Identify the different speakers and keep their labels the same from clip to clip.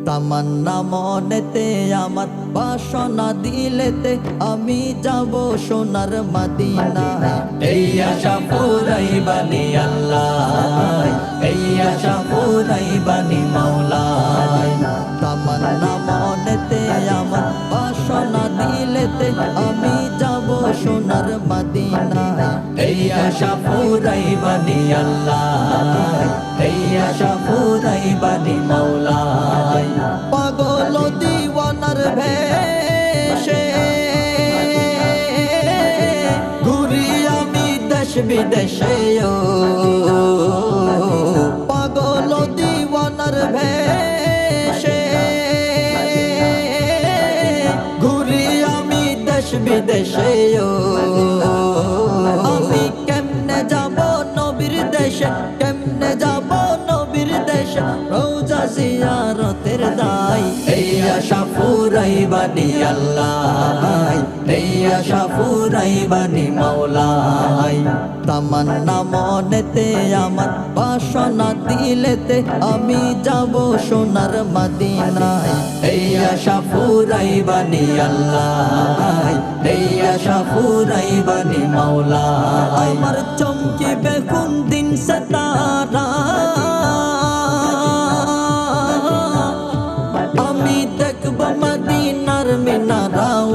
Speaker 1: তামান্না মনেতে আমার বাসনা দিলেতে আমি যাব সোনার মদিনায়।
Speaker 2: এই আশা পুরাইবানি আল্লাহ, এই আশা পুরাইবানি মাওলায়।
Speaker 1: তামান্না মনেতে আমার বাসনা দিলেতে আমি যাব সোনার মদিনায়।
Speaker 2: এই আশা পুরাইবানি আল্লাহ, এই আশা পুরাইবানি মাওলায়।
Speaker 1: পাগল দিওয়ানার ভেশে ঘুরি আমি দেশ বিদেশে ও, পাগল দিওয়ানার ভেশে ঘুরি আমি দেশ বিদেশে ও। আমি কেমনে যাব নবীর দেশে, কেমনে যাব নবীর দেশে, রোজা জিয়ারতের দায়।
Speaker 2: এই আশা পুরাইবানি আল্লাহ, এই আশা পুরাইবানি মাওলায়।
Speaker 1: তামান্না মনেতে আমার বাসনা দিলেতে আমি যাব সোনার মদিনায়।
Speaker 2: এই আশা পুরাইবানি আল্লাহ, এই আশা পুরাইবানি মাওলায়।
Speaker 1: আমার চমকিবে কোন দিন সে তারা, আমি দেখব মদিনার মিনারাও।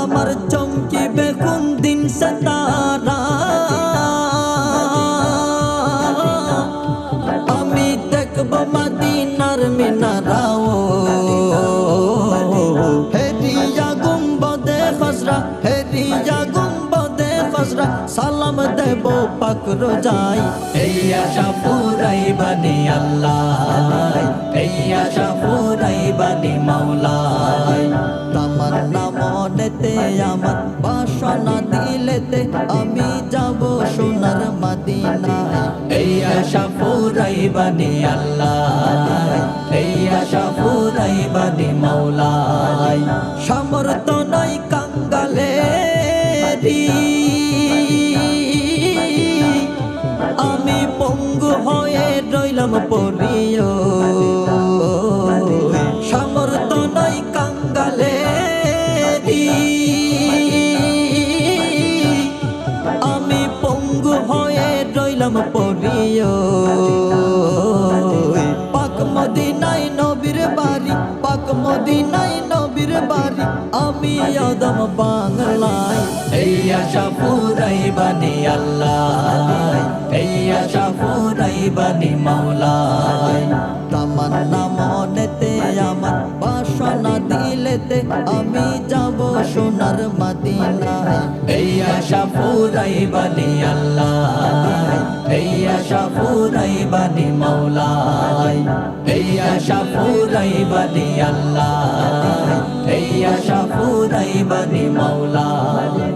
Speaker 1: আমার চমকিবে কোন দিন সে তারা, আমি দেখব মদিনার মিনারাও। হেরিয়া গুম্বদে খসরা, হেরিয়া গুম্বদে খসরা, সালাম দেব পাক রোজাই।
Speaker 2: এই আশা পুরাইবানি আল্লাহ, এই আশা পুরাইবানি মাওলায়।
Speaker 1: তামান্না মনেতে আমার বাসনা দিলেতে আমি যাব সোনার মদিনায়।
Speaker 2: এই আশা পুরাইবানি আল্লাহ, এই আশা পুরাইবানি মাওলায়।
Speaker 1: সামর্থ্য নাই কাঙ্গালেরি, আমি পঙ্গু হয়ে রইলাম পড়িও। সামর্থ্য নাই কাঙ্গালেরি, আমি পঙ্গু হয়ে রইলাম পড়িও। পাক মদিনায় নবীর বাড়ি, পাক মদিনায় নবীর বাড়ি, আমি আদম বাংলায়।
Speaker 2: এই আশা পুরাইবানি আল্লাহ, এই আশা পুরাইবানি মাওলায়।
Speaker 1: তামান্না মনেতে আমার বাসনা দিলেতে আমি যাব সোনার মদিনায়।
Speaker 2: এই আশা পুরাইবানি আল্লাহ, এই আশা পুরাইবানি মাওলায়। এই আশা পুরাইবানি আল্লাহ, এই আশা পুরাইবানি মাওলায়।